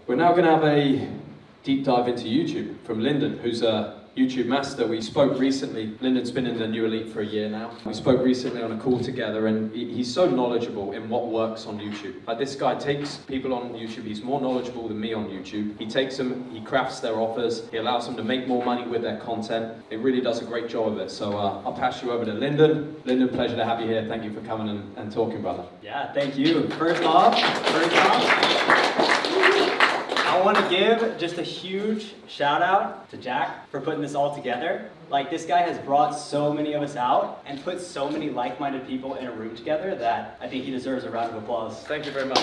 We're now going to have a deep dive into YouTube from Linden, who's a YouTube master. We spoke recently. Linden's been in the New Elite for a year now. We spoke recently on a call together, and he's so knowledgeable in what works on YouTube. Like, this guy takes people on YouTube. He's more knowledgeable than me on YouTube. He takes them, he crafts their offers, he allows them to make more money with their content. He really does a great job of it. So I'll pass you over to Linden. Linden, pleasure to have you here. Thank you for coming and talking, brother. Yeah, thank you. First off, I want to give just a huge shout out to Jack for putting this all together. Like, this guy has brought so many of us out and put so many like-minded people in a room together that I think he deserves a round of applause. Thank you very much.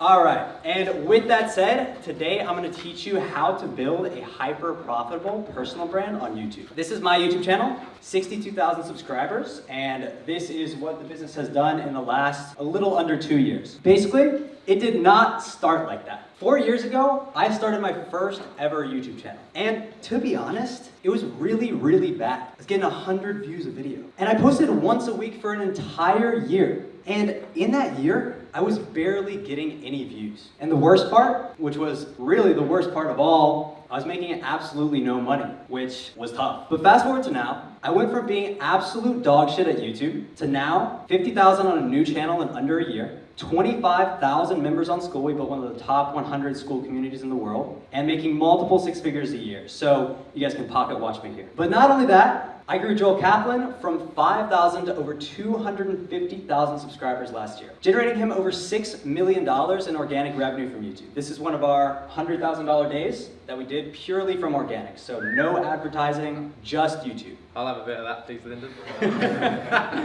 All right, and with that said, today I'm going to teach you how to build a hyper-profitable personal brand on YouTube. This is my YouTube channel, 62,000 subscribers, and this is what the business has done in the last a little under 2 years. Basically, it did not start like that. 4 years ago, I started my first ever YouTube channel. And to be honest, it was really, really bad. I was getting 100 views a video. And I posted once a week for an entire year. And in that year, I was barely getting any views. And the worst part, which was really the worst part of all, I was making absolutely no money, which was tough. But fast forward to now, I went from being absolute dog shit at YouTube to now 50,000 on a new channel in under a year, 25,000 members on school. We built one of the top 100 school communities in the world, and making multiple six figures a year. So you guys can pocket watch me here. But not only that, I grew Joel Kaplan from 5,000 to over 250,000 subscribers last year, generating him over $6 million in organic revenue from YouTube. This is one of our $100,000 days that we did purely from organic. So no advertising, just YouTube. I'll have a bit of that, please, Linden.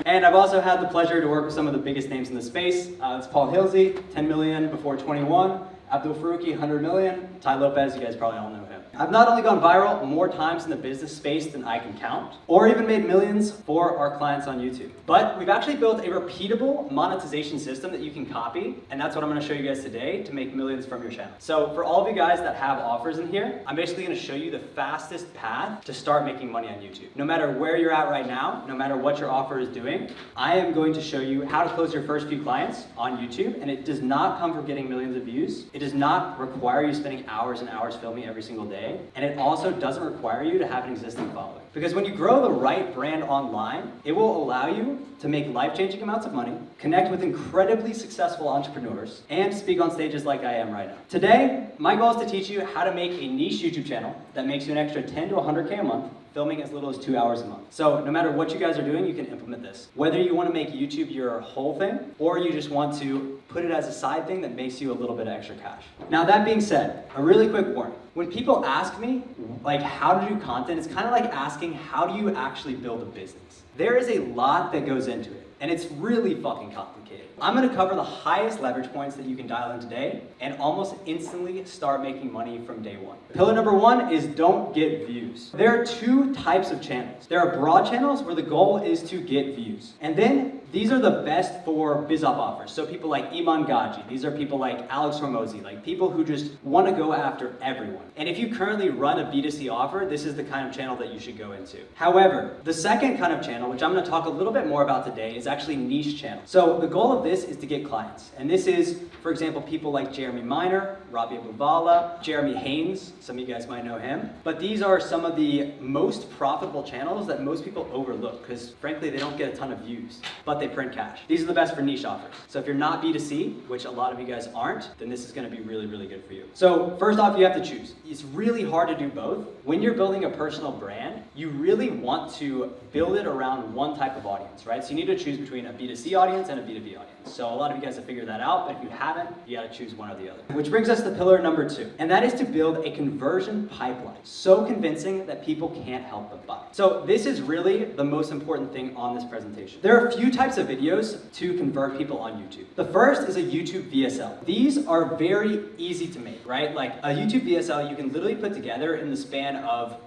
And I've also had the pleasure to work with some of the biggest names in the space. It's Paul Hilsey, 10 million before 21. Abdul Faruqi, 100 million. Ty Lopez, you guys probably all know him. I've not only gone viral more times in the business space than I can count, or even made millions for our clients on YouTube. But we've actually built a repeatable monetization system that you can copy, and that's what I'm gonna show you guys today to make millions from your channel. So for all of you guys that have offers in here, I'm basically gonna show you the fastest path to start making money on YouTube. No matter where you're at right now, no matter what your offer is doing, I am going to show you how to close your first few clients on YouTube, and it does not come from getting millions of views. It does not require you spending hours and hours filming every single day. And it also doesn't require you to have an existing following. Because when you grow the right brand online, it will allow you to make life-changing amounts of money, connect with incredibly successful entrepreneurs, and speak on stages like I am right now. Today, my goal is to teach you how to make a niche YouTube channel that makes you an extra 10 to 100K a month, filming as little as 2 hours a month. So no matter what you guys are doing, you can implement this. Whether you want to make YouTube your whole thing, or you just want to put it as a side thing that makes you a little bit of extra cash. Now, that being said, a really quick warning. When people ask me, like, how to do content, it's kind of like asking, how do you actually build a business? There is a lot that goes into it, and it's really fucking complicated. I'm gonna cover the highest leverage points that you can dial in today and almost instantly start making money from day one. Pillar number one is don't get views. There are two types of channels. There are broad channels where the goal is to get views. And then these are the best for biz op offers. So people like Iman Gaji, these are people like Alex Hormozi, like people who just want to go after everyone. And if you currently run a B2C offer, this is the kind of channel that you should go into. However, the second kind of channel, which I'm going to talk a little bit more about today, is actually niche channel. So the goal of this is to get clients. And this is, for example, people like Jeremy Miner, Robbie Abuvala, Jeremy Haynes, some of you guys might know him. But these are some of the most profitable channels that most people overlook because frankly, they don't get a ton of views, but they print cash. These are the best for niche offers. So if you're not B2C, which a lot of you guys aren't, then this is gonna be really, really good for you. So first off, you have to choose. It's really hard to do both. When you're building a personal brand, you really want to build it around one type of audience, right? So you need to choose between a B2C audience and a B2B audience. So a lot of you guys have figured that out, but if you haven't, you gotta choose one or the other. Which brings us to pillar number two, and that is to build a conversion pipeline. So convincing that people can't help but buy. So this is really the most important thing on this presentation. There are a few types of videos to convert people on YouTube. The first is a YouTube VSL. These are very easy to make, right? Like a YouTube VSL you can literally put together in the span of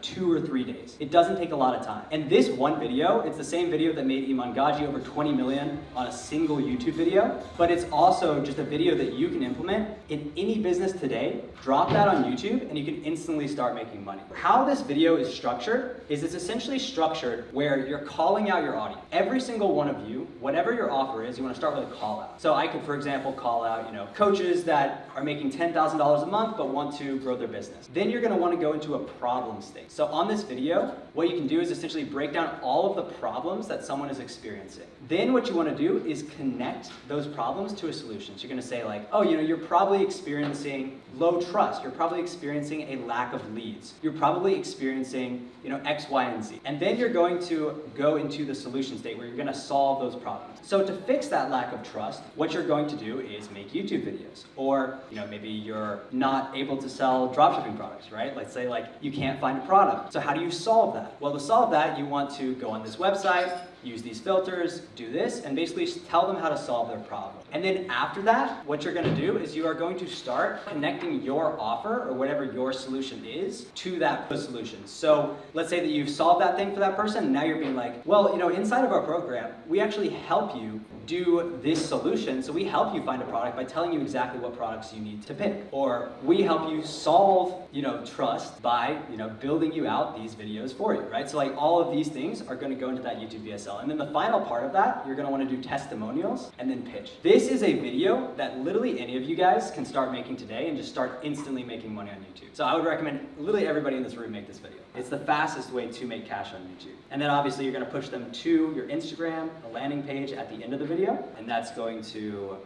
2 or 3 days. It doesn't take a lot of time. And this one video, it's the same video that made Iman Gaji over 20 million on a single YouTube video, but it's also just a video that you can implement in any business today, drop that on YouTube, and you can instantly start making money. How this video is structured is it's essentially structured where you're calling out your audience. Every single one of you, whatever your offer is, you want to start with a call out. So I could, for example, call out, coaches that are making $10,000 a month but want to grow their business. Then you're going to want to go into a problem state. So on this video, what you can do is essentially break down all of the problems that someone is experiencing. Then what you want to do is connect those problems to a solution. So you're going to say like, oh, you're probably experiencing low trust. You're probably experiencing a lack of leads. You're probably experiencing, X, Y, and Z. And then you're going to go into the solution state where you're going to solve those problems. So to fix that lack of trust, what you're going to do is make YouTube videos. Or, maybe you're not able to sell dropshipping products, right? Let's say you can't find a product. So how do you solve that? Well, to solve that, you want to go on this website, use these filters, do this, and basically tell them how to solve their problem. And then after that, what you're going to do is you are going to start connecting your offer or whatever your solution is to that solution. So let's say that you've solved that thing for that person, and now you're being like, well, inside of our program, we actually help you do this solution. So we help you find a product by telling you exactly what products you need to pick. Or we help you solve, trust by, building you out these videos for you, right? So all of these things are going to go into that YouTube VSL. And then the final part of that, you're going to want to do testimonials and then pitch. This is a video that literally any of you guys can start making today and just start instantly making money on YouTube. So I would recommend literally everybody in this room make this video. It's the fastest way to make cash on YouTube. And then obviously you're going to push them to your Instagram, a landing page at the end of the video, and that's going to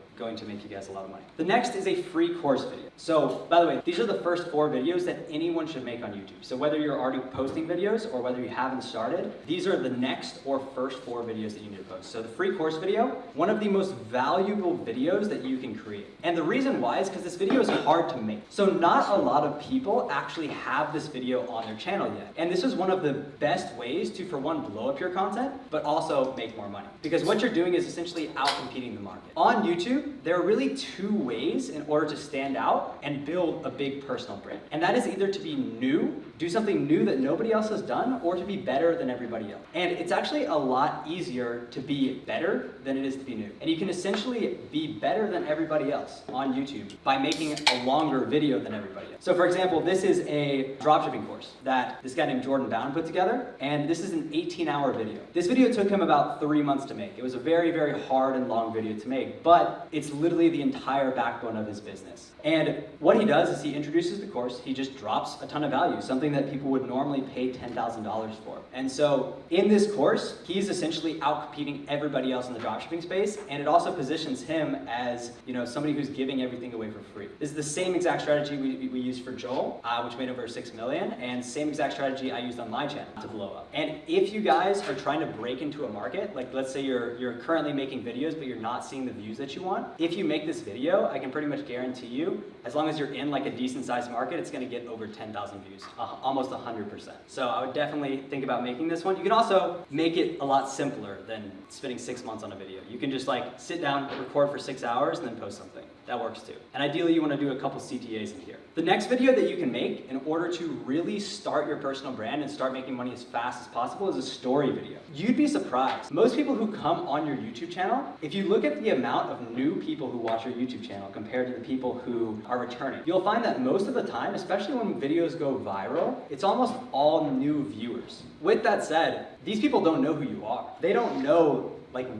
make you guys a lot of money. The next is a free course video. So, by the way, these are the first 4 videos that anyone should make on YouTube. So whether you're already posting videos or whether you haven't started, these are the next or first 4 videos that you need to post. So the free course video, one of the most valuable videos that you can create. And the reason why is because this video is hard to make. So not a lot of people actually have this video on their channel yet. And this is one of the best ways to, for one, blow up your content, but also make more money. Because what you're doing is essentially out-competing the market. On YouTube, there are really 2 ways in order to stand out and build a big personal brand. And that is either to be new, do something new that nobody else has done, or to be better than everybody else. And it's actually a lot easier to be better than it is to be new. And you can essentially be better than everybody else on YouTube by making a longer video than everybody else. So for example, this is a dropshipping course that this guy named Jordan Bound put together, and this is an 18-hour video. This video took him about 3 months to make. It was a very, very hard and long video to make, but it's literally the entire backbone of his business. And what he does is he introduces the course, he just drops a ton of value, something that people would normally pay $10,000 for. And so in this course, he's essentially out-competing everybody else in the dropshipping space, and it also positions him as, somebody who's giving everything away for free. This is the same exact strategy we used for Joel, which made over 6 million, and same exact strategy I used on my channel to blow up. And if you guys are trying to break into a market, like let's say you're currently making videos, but you're not seeing the views that you want, if you make this video, I can pretty much guarantee you, as long as you're in a decent sized market, it's gonna get over 10,000 views, almost 100%. So I would definitely think about making this one. You can also make it a lot simpler than spending 6 months on a video. You can just sit down, record for 6 hours, and then post something. That works too. And ideally you wanna do a couple CTAs in here. The next video that you can make in order to really start your personal brand and start making money as fast as possible is a story video. You'd be surprised. Most people who come on your YouTube channel, if you look at the amount of new people who watch your YouTube channel compared to the people who are returning, you'll find that most of the time, especially when videos go viral, it's almost all new viewers. With that said, these people don't know who you are. They don't know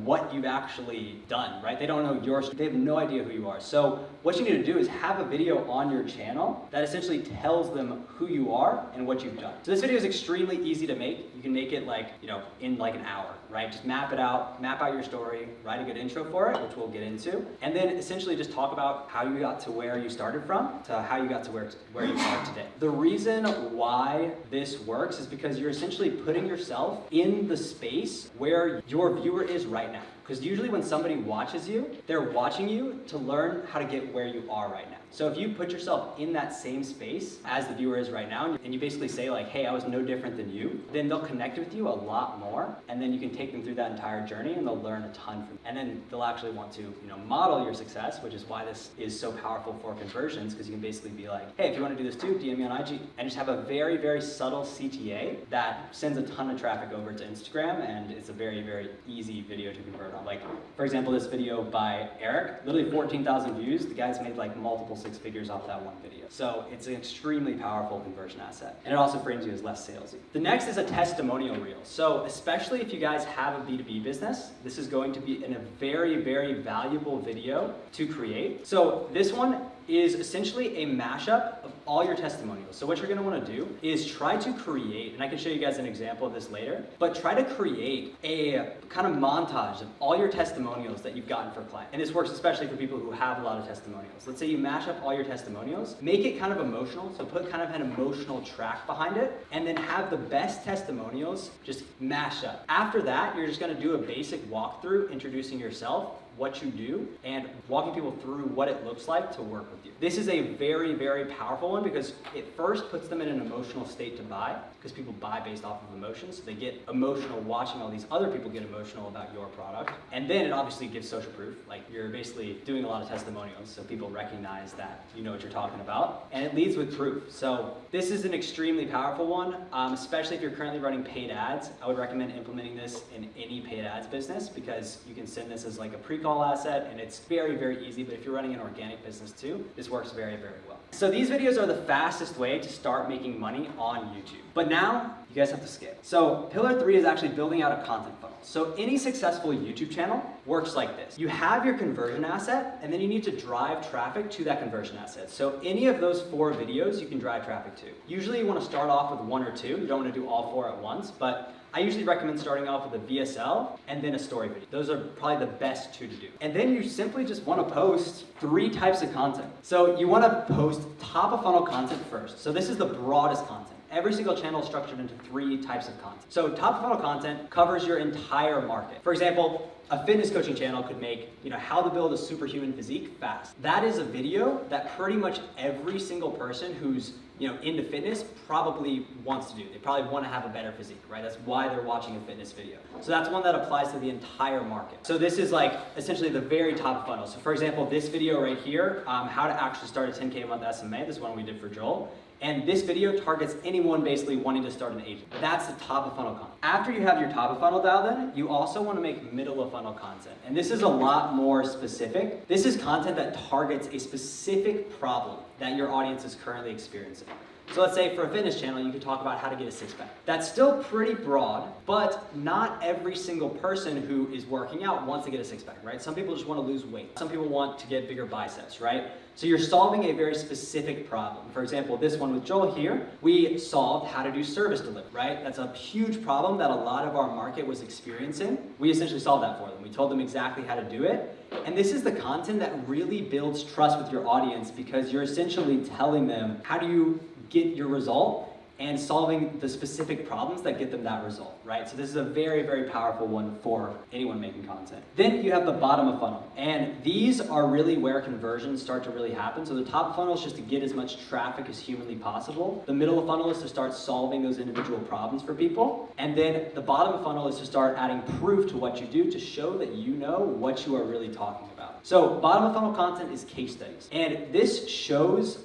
what you've actually done, right? They don't know they have no idea who you are. So what you need to do is have a video on your channel that essentially tells them who you are and what you've done. So this video is extremely easy to make. You can make it in an hour, right? Just map out your story, write a good intro for it, which we'll get into, and then essentially just talk about how you got to where you started from to how you got to where you are today. The reason why this works is because you're essentially putting yourself in the space where your viewer is right now. Because usually when somebody watches you, they're watching you to learn how to get where you are right now. So if you put yourself in that same space as the viewer is right now, and you basically say like, hey, I was no different than you, then they'll connect with you a lot more, and then you can take them through that entire journey and they'll learn a ton from you. And then they'll actually want to, model your success, which is why this is so powerful for conversions, because you can basically be like, hey, if you want to do this too, DM me on IG, and just have a very, very subtle CTA that sends a ton of traffic over to Instagram, and it's a very, very easy video to convert on. Like, for example, this video by Eric, literally 14,000 views. The guy's made like multiple six figures off that one video. So it's an extremely powerful conversion asset. And it also frames you as less salesy. The next is a testimonial reel. So especially if you guys have a B2B business, this is going to be a very, very valuable video to create. So this one is essentially a mashup of all your testimonials. So what you're gonna wanna do is try to create, and I can show you guys an example of this later, but try to create a kind of montage of all your testimonials that you've gotten for clients. And this works especially for people who have a lot of testimonials. Let's say you mash up all your testimonials, make it kind of emotional, so put kind of an emotional track behind it, and then have the best testimonials just mash up. After that, you're just gonna do a basic walkthrough, introducing yourself, what you do, and walking people through what it looks like to work with you. This is a very, very powerful one because it first puts them in an emotional state to buy, because people buy based off of emotions. So they get emotional watching all these other people get emotional about your product. And then it obviously gives social proof. Like, you're basically doing a lot of testimonials, so people recognize that you know what you're talking about. And it leads with proof. So this is an extremely powerful one, especially if you're currently running paid ads. I would recommend implementing this in any paid ads business, because you can send this as like a pre-call asset, and it's very, very easy. But if you're running an organic business too, this works very, very well. So these videos are the fastest way to start making money on YouTube. But now you guys have to scale. So pillar 3 is actually building out a content funnel. So any successful YouTube channel works like this. You have your conversion asset, and then you need to drive traffic to that conversion asset. So any of those 4 videos you can drive traffic to. Usually you want to start off with 1 or 2. You don't want to do all 4 at once, but I usually recommend starting off with a VSL and then a story video. Those are probably the best 2 to do. And then you simply just want to post 3 types of content. So you want to post top of funnel content first. So this is the broadest content. Every single channel is structured into 3 types of content. So top of funnel content covers your entire market. For example, a fitness coaching channel could make, how to build a superhuman physique fast. That is a video that pretty much every single person who's into fitness probably wants to do. They probably want to have a better physique, right? That's why they're watching a fitness video. So that's one that applies to the entire market. So this is like essentially the very top of funnel. So for example, this video right here, how to actually start a 10K a month SMA, this one we did for Joel. And this video targets anyone basically wanting to start an agent. That's the top of funnel content. After you have your top of funnel dialed in, you also want to make middle of funnel content. And this is a lot more specific. This is content that targets a specific problem that your audience is currently experiencing. So let's say for a fitness channel, you could talk about how to get a six-pack. That's still pretty broad, but not every single person who is working out wants to get a six-pack, right? Some people just want to lose weight. Some people want to get bigger biceps, right? So you're solving a very specific problem. For example, this one with Joel here, we solved how to do service delivery, right? That's a huge problem that a lot of our market was experiencing. We essentially solved that for them. We told them exactly how to do it. And this is the content that really builds trust with your audience, because you're essentially telling them how do you get your result and solving the specific problems that get them that result, right? So this is a very, very powerful one for anyone making content. Then you have the bottom of funnel, and these are really where conversions start to really happen. So the top funnel is just to get as much traffic as humanly possible. The middle of funnel is to start solving those individual problems for people. And then the bottom of funnel is to start adding proof to what you do to show that you know what you are really talking about. So bottom of funnel content is case studies. And this shows,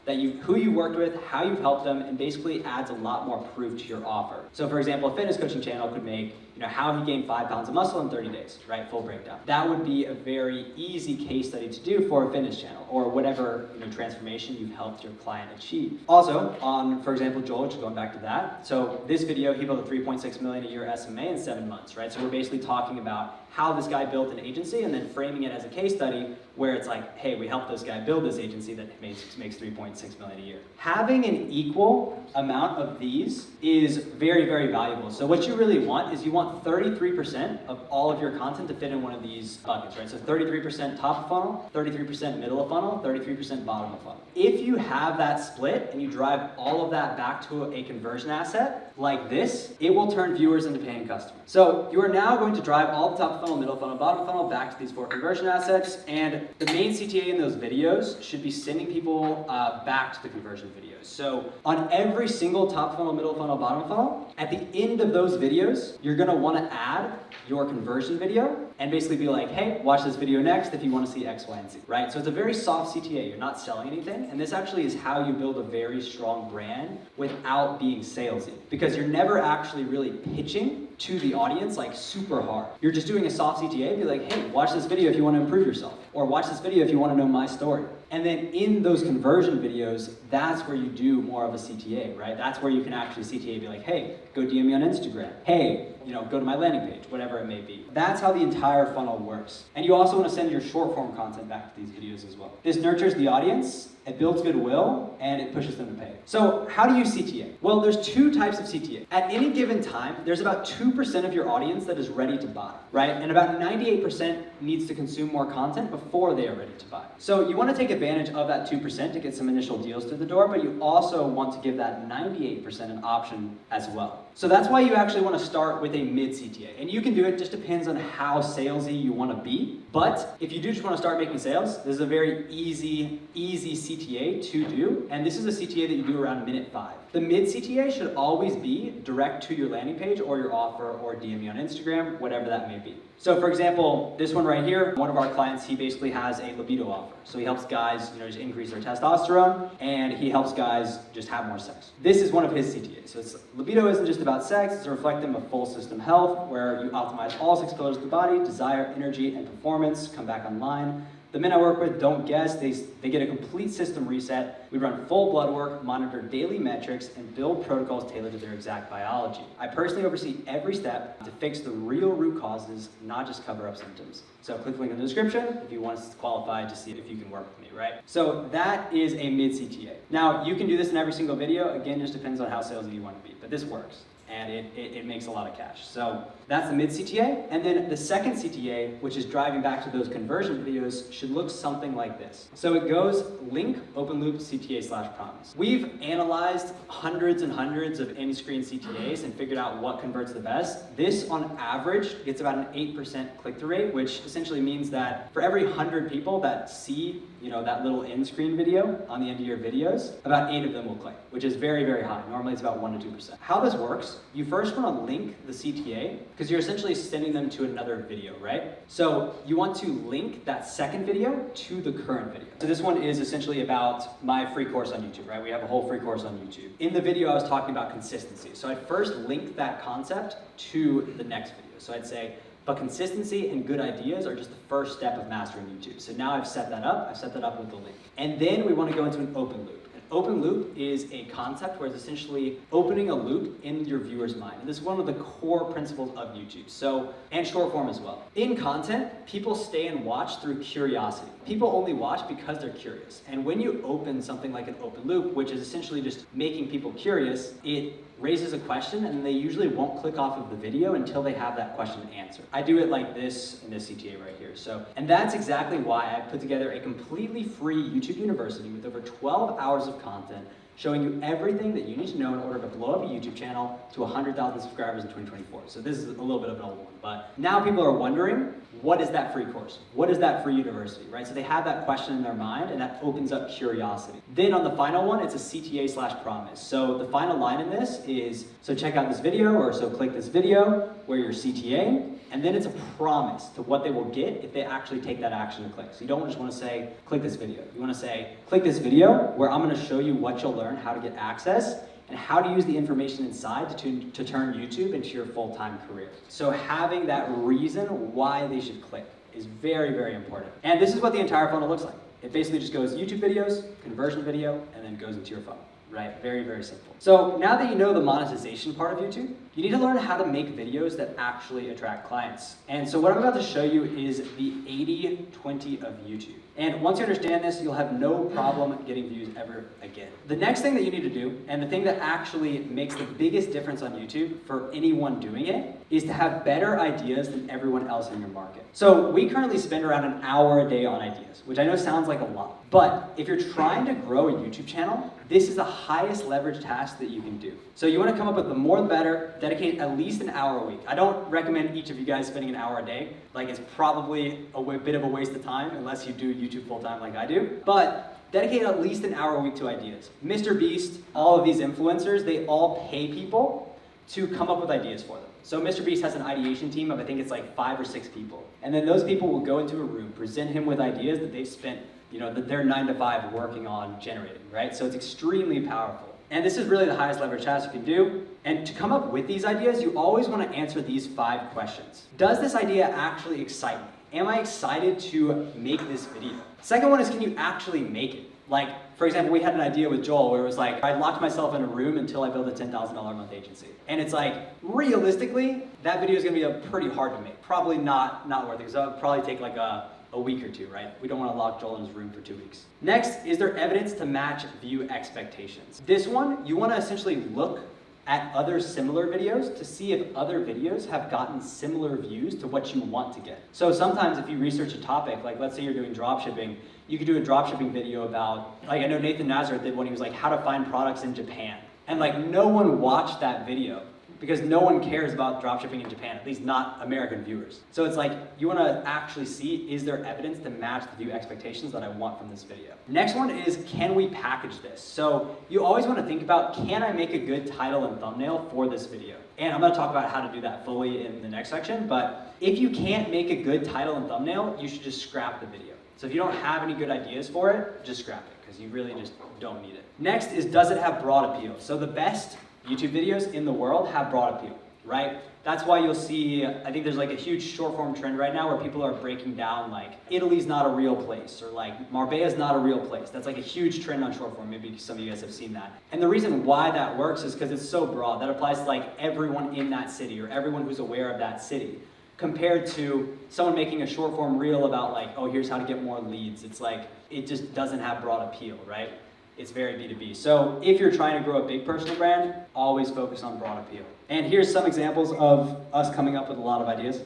that who you worked with, how you've helped them, and basically adds a lot more proof to your offer. So for example, a fitness coaching channel could make, how he gained 5 pounds of muscle in 30 days, right? Full breakdown. That would be a very easy case study to do for a fitness channel, or whatever transformation you've helped your client achieve. Also, on, for example, Joel, just going back to that. So this video, he built a 3.6 million a year SMA in 7 months, right? So we're basically talking about how this guy built an agency, and then framing it as a case study where it's like, hey, we helped this guy build this agency that makes 3.6 million a year. Having an equal amount of these is very, very valuable. So what you really want is you want want 33% of all of your content to fit in one of these buckets, right? So 33% top of funnel, 33% middle of funnel, 33% bottom of funnel. If you have that split and you drive all of that back to a conversion asset like this, it will turn viewers into paying customers. So you are now going to drive all the top of funnel, middle of funnel, bottom of funnel back to these 4 conversion assets, and the main CTA in those videos should be sending people back to the conversion videos. So on every single top funnel, middle funnel, bottom funnel, at the end of those videos, you're gonna wanna add your conversion video and basically be like, hey, watch this video next if you wanna see X, Y, and Z, right? So it's a very soft CTA. You're not selling anything, and this actually is how you build a very strong brand without being salesy, because you're never actually really pitching to the audience like super hard. You're just doing a soft CTA, be like, hey, watch this video if you want to improve yourself, or watch this video if you want to know my story. And then in those conversion videos, that's where you do more of a CTA, right? That's where you can actually CTA, be like, hey, go DM me on Instagram. Hey, go to my landing page, whatever it may be. That's how the entire funnel works. And you also want to send your short form content back to these videos as well. This nurtures the audience, it builds goodwill, and it pushes them to pay. So how do you CTA? Well, there's 2 types of CTA. At any given time, there's about 2% of your audience that is ready to buy, right? And about 98% needs to consume more content before they are ready to buy. So you want to take advantage of that 2% to get some initial deals through the door, but you also want to give that 98% an option as well. So that's why you actually want to start with a mid CTA. And you can do it, just depends on how salesy you want to be. But if you do just want to start making sales, this is a very easy CTA to do. And this is a CTA that you do around minute 5. The mid CTA should always be direct to your landing page or your offer, or DM me on Instagram, whatever that may be. So for example, this one right here, one of our clients, he basically has a libido offer. So he helps guys, just increase their testosterone, and he helps guys just have more sex. This is one of his CTAs. So libido isn't just about sex, it's a reflective of full system health, where you optimize all 6 pillars of the body: desire, energy, and performance. Come back online. The men I work with don't guess, they get a complete system reset. We run full blood work, monitor daily metrics, and build protocols tailored to their exact biology. I personally oversee every step to fix the real root causes, not just cover up symptoms. So click the link in the description if you want to qualify to see if you can work with me, right? So that is a mid CTA. Now, you can do this in every single video. Again, just depends on how salesy you want to be, but this works. And it makes a lot of cash. So that's the mid CTA. And then the second CTA, which is driving back to those conversion videos, should look something like this. So it goes link, open loop, CTA/promise. We've analyzed hundreds and hundreds of in-screen CTAs and figured out what converts the best. This, on average, gets about an 8% click-through rate, which essentially means that for every 100 people that see that little in-screen video on the end of your videos, about 8 of them will click, which is very, very high. Normally it's about 1 to 2%. How this works, you first want to link the CTA, because you're essentially sending them to another video, right? So you want to link that second video to the current video. So this one is essentially about my free course on YouTube, right? We have a whole free course on YouTube. In the video, I was talking about consistency. So I'd first link that concept to the next video. So I'd say, but consistency and good ideas are just the first step of mastering YouTube. So now I've set that up with the link. And then we want to go into an open loop. An open loop is a concept where it's essentially opening a loop in your viewer's mind. And this is one of the core principles of YouTube. So, and short form as well. In content, people stay and watch through curiosity. People only watch because they're curious. And when you open something like an open loop, which is essentially just making people curious, it raises a question, and they usually won't click off of the video until they have that question answered. I do it like this in this CTA right here. And that's exactly why I put together a completely free YouTube university with over 12 hours of content showing you everything that you need to know in order to blow up a YouTube channel to 100,000 subscribers in 2024. So this is a little bit of an old one, but now people are wondering, what is that free course? What is that free university, right? So they have that question in their mind, and that opens up curiosity. Then on the final one, it's a CTA/promise. So the final line in this is, so check out this video, or so click this video where you're CTA, and then it's a promise to what they will get if they actually take that action to click. So you don't just want to say, click this video. You want to say, click this video where I'm going to show you what you'll learn, how to get access, and how to use the information inside to turn YouTube into your full-time career. So having that reason why they should click is very, very important. And this is what the entire funnel looks like. It basically just goes YouTube videos, conversion video, and then goes into your funnel. Right? Very, very simple. So now that you know the monetization part of YouTube, you need to learn how to make videos that actually attract clients. And so what I'm about to show you is the 80-20 of YouTube. And once you understand this, you'll have no problem getting views ever again. The next thing that you need to do, and the thing that actually makes the biggest difference on YouTube for anyone doing it, is to have better ideas than everyone else in your market. So we currently spend around an hour a day on ideas, which I know sounds like a lot. But if you're trying to grow a YouTube channel, this is the highest leverage task that you can do. So you want to come up with the more the better, dedicate at least an hour a week. I don't recommend each of you guys spending an hour a day. Like, it's probably a bit of a waste of time unless you do YouTube full time like I do. But dedicate at least an hour a week to ideas. Mr. Beast, all of these influencers, they all pay people to come up with ideas for them. So Mr. Beast has an ideation team of, I think it's like 5 or 6 people. And then those people will go into a room, present him with ideas that they've spent, that they're 9 to 5 working on generating, right? So it's extremely powerful. And this is really the highest leverage task you can do. And to come up with these ideas, you always want to answer these 5 questions. Does this idea actually excite me? Am I excited to make this video? Second one is, can you actually make it? Like, for example, we had an idea with Joel where it was like, I locked myself in a room until I built a $10,000 a month agency. And it's like, realistically, that video is going to be pretty hard to make. Probably not worth it, because it would probably take like a week or 2, right? We don't want to lock Joel in his room for 2 weeks. Next, is there evidence to match view expectations? This one, you want to essentially look at other similar videos to see if other videos have gotten similar views to what you want to get. So sometimes if you research a topic, like let's say you're doing dropshipping, you could do a dropshipping video about, like I know Nathan Nazareth did one, he was like, how to find products in Japan. And like no one watched that video because no one cares about dropshipping in Japan, at least not American viewers. So it's like, you wanna actually see, is there evidence to match the view expectations that I want from this video? Next one is, can we package this? So you always wanna think about, can I make a good title and thumbnail for this video? And I'm gonna talk about how to do that fully in the next section, but if you can't make a good title and thumbnail, you should just scrap the video. So if you don't have any good ideas for it, just scrap it, because you really just don't need it. Next is, does it have broad appeal? So the best YouTube videos in the world have broad appeal, right? That's why you'll see, I think there's like a huge short form trend right now where people are breaking down like, Italy's not a real place, or like, Marbella's not a real place. That's like a huge trend on short form. Maybe some of you guys have seen that. And the reason why that works is because it's so broad. That applies to like everyone in that city, or everyone who's aware of that city, compared to someone making a short form reel about like, oh, here's how to get more leads. It's like, it just doesn't have broad appeal, right? It's very B2B. So if you're trying to grow a big personal brand, always focus on broad appeal. And here's some examples of us coming up with a lot of ideas.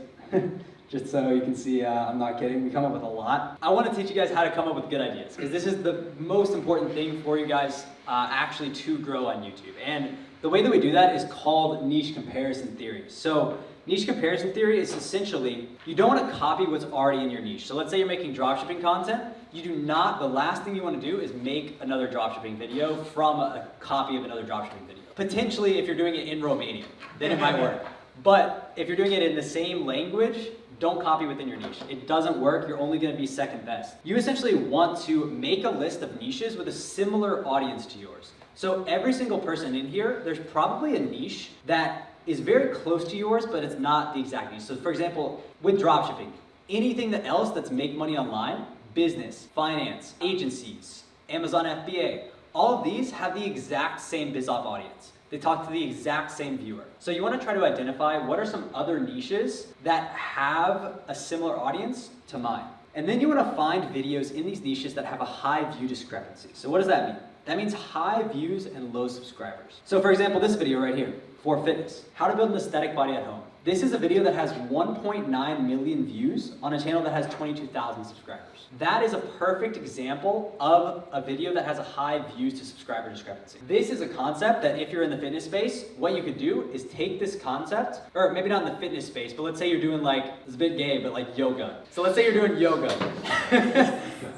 Just so you can see, I'm not kidding, we come up with a lot. I want to teach you guys how to come up with good ideas, because this is the most important thing for you guys actually to grow on YouTube. And the way that we do that is called niche comparison theory. So niche comparison theory is essentially, you don't want to copy what's already in your niche. So let's say you're making dropshipping content. You do not, the last thing you want to do is make another dropshipping video from a copy of another dropshipping video. Potentially, if you're doing it in Romanian, then it might work. But if you're doing it in the same language, don't copy within your niche. It doesn't work, you're only going to be second best. You essentially want to make a list of niches with a similar audience to yours. So every single person in here, there's probably a niche that is very close to yours, but it's not the exact niche. So for example, with dropshipping, anything else that's make money online, business, finance, agencies, Amazon FBA, all of these have the exact same BizOp audience. They talk to the exact same viewer. So you want to try to identify what are some other niches that have a similar audience to mine. And then you want to find videos in these niches that have a high view discrepancy. So what does that mean? That means high views and low subscribers. So for example, this video right here, for fitness, how to build an aesthetic body at home. This is a video that has 1.9 million views on a channel that has 22,000 subscribers. That is a perfect example of a video that has a high views to subscriber discrepancy. This is a concept that if you're in the fitness space, what you could do is take this concept, or maybe not in the fitness space, but let's say you're doing like, it's a bit gay, but like yoga. So let's say you're doing yoga.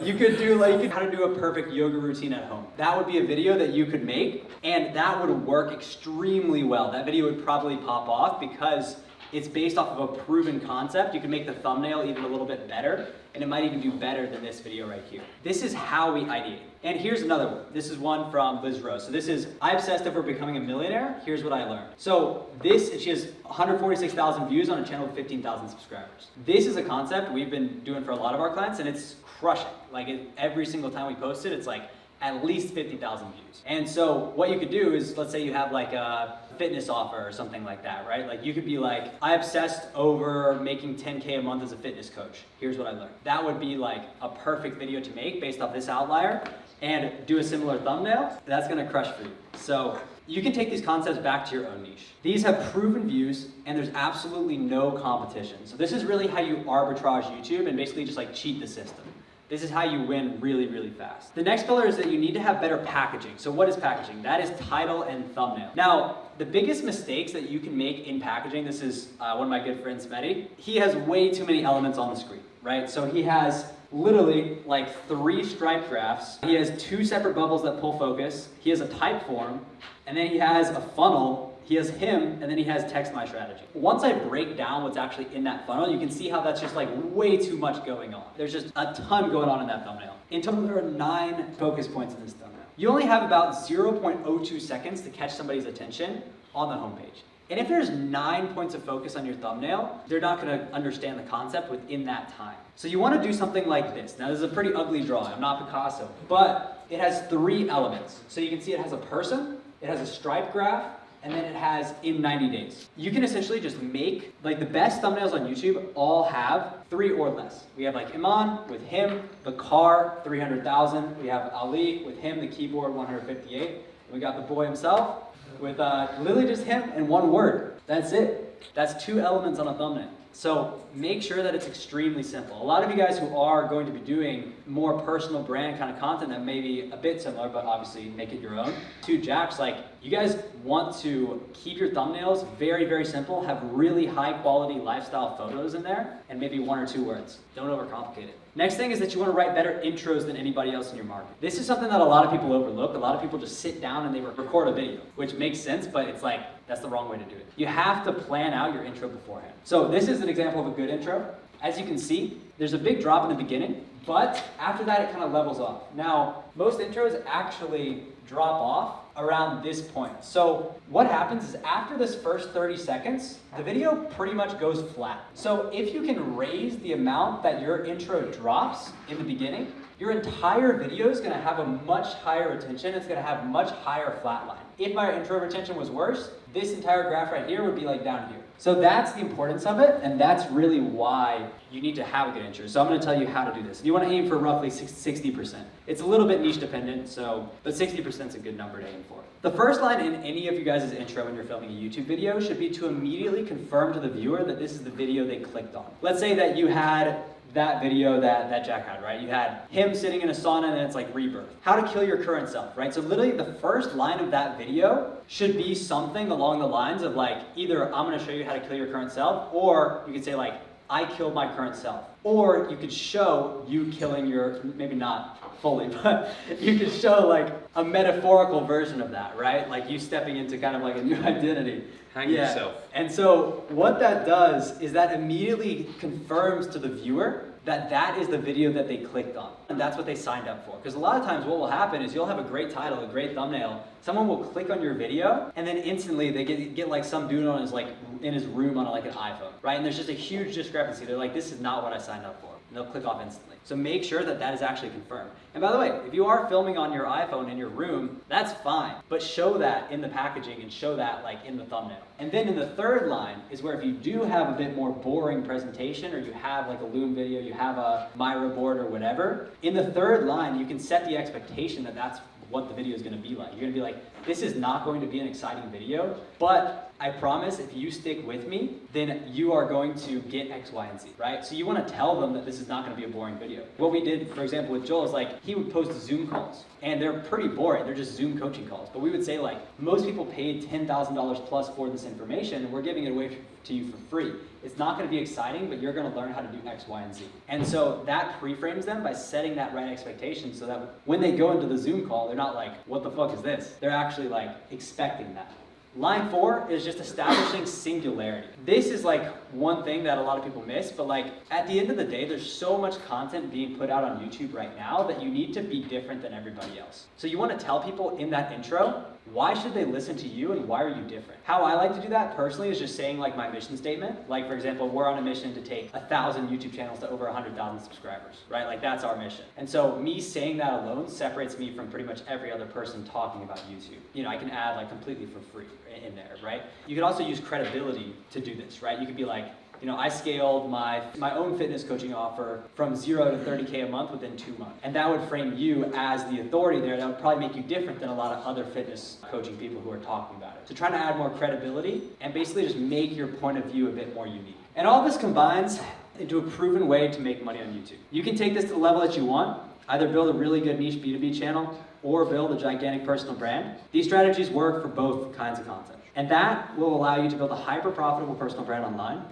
You could do like, how to do a perfect yoga routine at home. That would be a video that you could make, and that would work extremely well. That video would probably pop off because it's based off of a proven concept. You can make the thumbnail even a little bit better, and it might even do better than this video right here. This is how we ideate. And here's another one. This is one from Liz Rose. So this is, I obsessed over becoming a millionaire. Here's what I learned. So this, she has 146,000 views on a channel with 15,000 subscribers. This is a concept we've been doing for a lot of our clients, and it's crushing. Like every single time we post it, it's like at least 50,000 views. And so what you could do is, let's say you have like a fitness offer or something like that, right? Like you could be like, I obsessed over making 10K a month as a fitness coach. Here's what I learned. That would be like a perfect video to make based off this outlier, and do a similar thumbnail. That's gonna crush for you. So you can take these concepts back to your own niche. These have proven views, and there's absolutely no competition. So this is really how you arbitrage YouTube and basically just like cheat the system. This is how you win really, really fast. The next pillar is that you need to have better packaging. So what is packaging? That is title and thumbnail. Now, the biggest mistakes that you can make in packaging, this is one of my good friends, Smetty. He has way too many elements on the screen, right? So he has literally like 3 stripe graphs. He has 2 separate bubbles that pull focus. He has a type form, and then he has a funnel. He has him, and then he has text my strategy. Once I break down what's actually in that funnel, you can see how that's just like way too much going on. There's just a ton going on in that thumbnail. In total, there are 9 focus points in this thumbnail. You only have about 0.02 seconds to catch somebody's attention on the homepage. And if there's 9 points of focus on your thumbnail, they're not gonna understand the concept within that time. So you wanna do something like this. Now this is a pretty ugly drawing, I'm not Picasso, but it has 3 elements. So you can see it has a person, it has a stripe graph, and then it has in 90 days. You can essentially just make, like the best thumbnails on YouTube all have 3 or less. We have like Iman with him, the car, 300,000. We have Ali with him, the keyboard, 158. And we got the boy himself with literally just him and 1 word. That's it. That's 2 elements on a thumbnail. So make sure that it's extremely simple. A lot of you guys who are going to be doing more personal brand kind of content that may be a bit similar, but obviously make it your own. To Jack's, like you guys want to keep your thumbnails very, very simple, have really high quality lifestyle photos in there, and maybe 1 or 2 words. Don't overcomplicate it. Next thing is that you want to write better intros than anybody else in your market. This is something that a lot of people overlook. A lot of people just sit down and they record a video, which makes sense, but it's like, that's the wrong way to do it. You have to plan out your intro beforehand. So this is an example of a good intro. As you can see, there's a big drop in the beginning, but after that it kind of levels off. Now, most intros actually drop off around this point. So what happens is after this first 30 seconds, the video pretty much goes flat. So if you can raise the amount that your intro drops in the beginning, your entire video is gonna have a much higher retention. It's gonna have much higher flat line. If my intro retention was worse, this entire graph right here would be like down here. So that's the importance of it, and that's really why you need to have a good intro. So I'm gonna tell you how to do this. You wanna aim for roughly 60%. It's a little bit niche dependent, but 60% is a good number to aim for. The first line in any of you guys' intro when you're filming a YouTube video should be to immediately confirm to the viewer that this is the video they clicked on. Let's say that you had that video that Jack had, right? You had him sitting in a sauna and it's like rebirth. How to kill your current self, right? So literally the first line of that video should be something along the lines of like, either I'm gonna show you how to kill your current self, or you could say like, I killed my current self. Or you could show you killing your, maybe not fully, but you could show like a metaphorical version of that, right? Like you stepping into kind of like a new identity. Hang yourself. And so what that does is that immediately confirms to the viewer that that is the video that they clicked on. And that's what they signed up for. Because a lot of times what will happen is you'll have a great title, a great thumbnail, someone will click on your video, and then instantly they get like some dude on his like in his room on like an iPhone, right? And there's just a huge discrepancy. They're like, this is not what I signed up for. And they'll click off instantly. So make sure that that is actually confirmed. And by the way, if you are filming on your iPhone in your room, that's fine. But show that in the packaging and show that like in the thumbnail. And then in the third line is where if you do have a bit more boring presentation, or you have like a Loom video, you have a Miro board or whatever, in the third line you can set the expectation that that's what the video is going to be like. You're going to be like, this is not going to be an exciting video, but I promise if you stick with me, then you are going to get X, Y, and Z, right? So you want to tell them that this is not going to be a boring video. What we did, for example, with Joel is like, he would post Zoom calls, and they're pretty boring. They're just Zoom coaching calls. But we would say like, most people paid $10,000 plus for this information, and we're giving it away to you for free. It's not going to be exciting, but you're going to learn how to do X, Y, and Z. And so that pre-frames them by setting that right expectation so that when they go into the Zoom call, they're not like, what the fuck is this? They're actually like expecting that. Line 4 is just establishing singularity. This is like one thing that a lot of people miss, but like at the end of the day, there's so much content being put out on YouTube right now that you need to be different than everybody else. So you want to tell people in that intro Why should they listen to you and why are you different? How I like to do that personally is just saying like my mission statement. Like for example, we're on a mission to take 1,000 YouTube channels to over 100,000 subscribers, right? Like that's our mission. And so me saying that alone separates me from pretty much every other person talking about YouTube. You know, I can add like completely for free in there, right? You could also use credibility to do this, right? You could be like, you know, I scaled my own fitness coaching offer from 0 to 30K a month within 2 months. And that would frame you as the authority there. That would probably make you different than a lot of other fitness coaching people who are talking about it. So trying to add more credibility and basically just make your point of view a bit more unique. And all this combines into a proven way to make money on YouTube. You can take this to the level that you want, either build a really good niche B2B channel or build a gigantic personal brand. These strategies work for both kinds of content. And that will allow you to build a hyper-profitable personal brand online